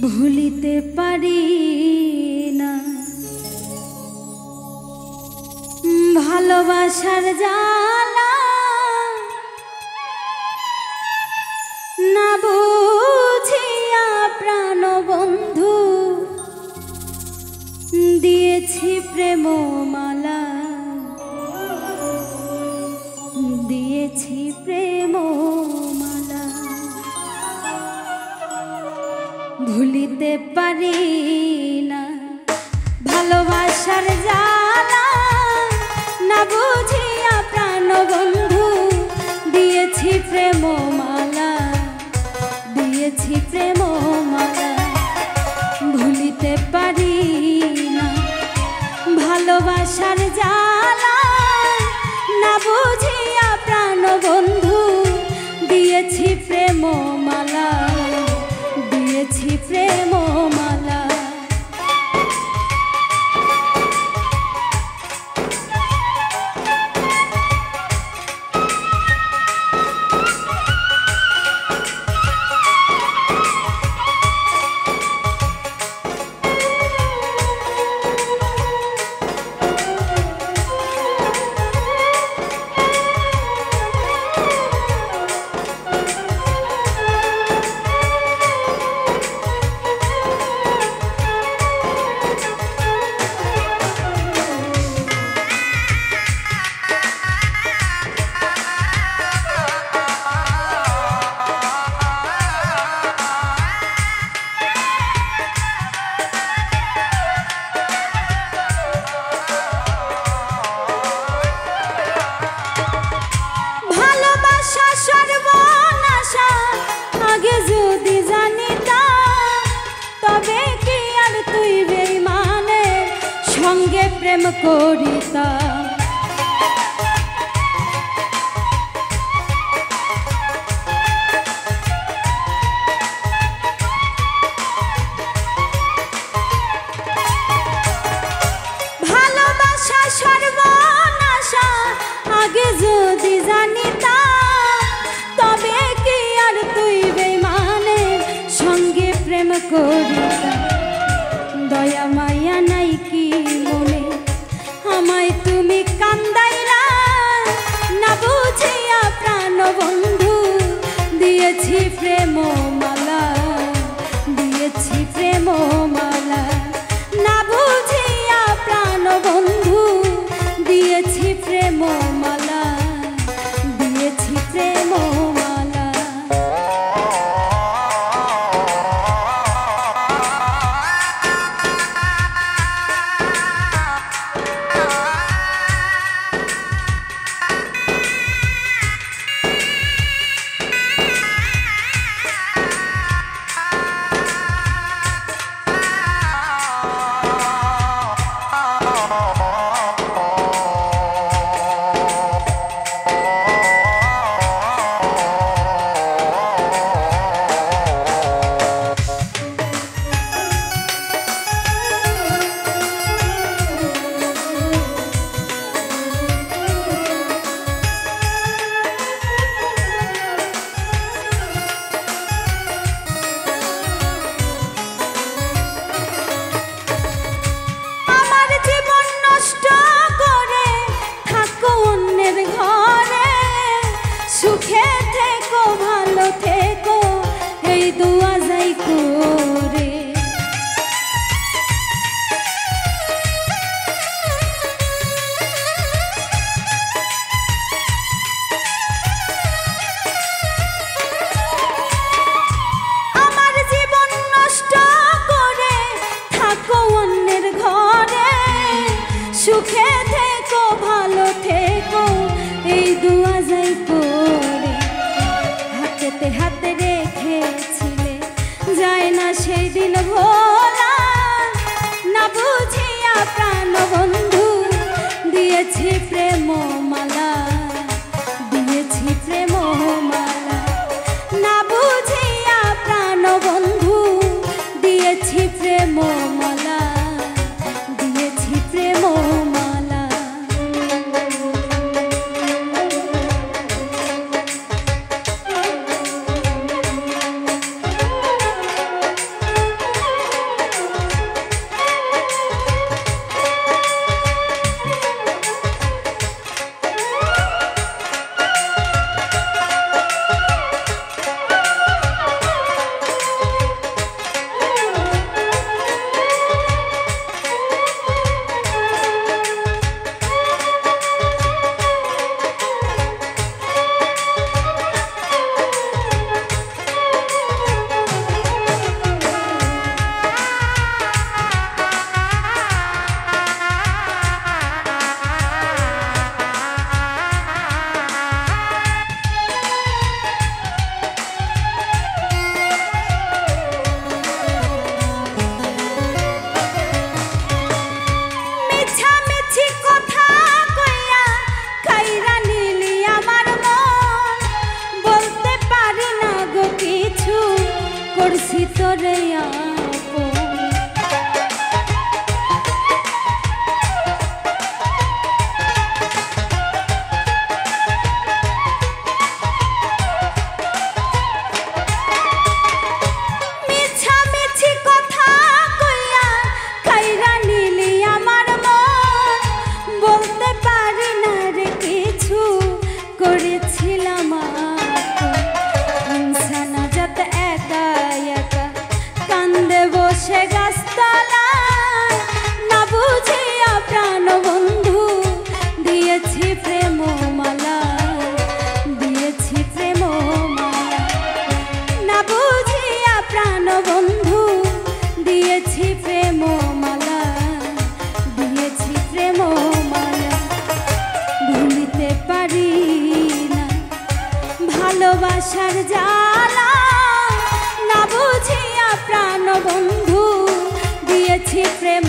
ভুলিতে পারি না ভালোবাসার জ্বালা, না বুঝিয়া প্রাণ বন্ধু দিয়েছি প্রেম মালা, দিয়েছি প্রেম মালা। ভুলিতে পারি না ভালোবাসার জ্বালা, না বুঝিয়া প্রাণ বন্ধু দিয়েছি প্রেম মালা, দিয়েছি প্রেম মালা। ভুলিতে পারি না ভালোবাসার জ্বালা, না বুঝিয়া প্রাণ বন্ধু দিয়েছি প্রেম মালা, দিয়েছি প্রেম মালা। আগে যদি জানিতাম তবে কি আর তুই বেঈমানের সঙ্গে প্রেম করিতাম। ভালোবাসা সর্বনাশা আগে যদি জানিতাম তবে কি আর তুই বেঈমানের সঙ্গে প্রেম করিতাম। দয়া মায়া নাই কি মনে আমায় তুমি কান্দাইলা, না বুঝিয়া প্রাণ বন্ধু দিয়েছি প্রেম মালা, দিয়েছি প্রেম মালা। না বুঝিয়া প্রাণ বন্ধু দিয়েছি প্রেম মালা, দিয়েছি প্রেম মালা। সুখে থেকো ভালো থেকো এই দোয়া যাই করে। আমার জীবন নষ্ট করে থাকো অন্যের ঘরে, সুখে থেকো ভালো থেকো এই দোয়া যাই করে। হাতে হাতে রেখেছিলে রে আপন। মিছামিছি কথা কইয়া কাইরা নিলি আমার মন, বলতে পারি না রে কিছু করেছিলাম ইনসানা যত একা একা কান্দে বসে গাছতলায়, না বুঝিয়া প্রাণ বন্ধু দিয়েছি প্রেম মালা, দিয়েছি প্রেম মালা, না বুঝিয়া প্রাণ বন্ধু দিয়েছি প্রেম মালা, দিয়েছি প্রেম মালা। ভুলিতে পারি না ভালোবাসার জ্বালা, না বুঝিয়া প্রাণ বন্ধু দিয়েছি প্রেম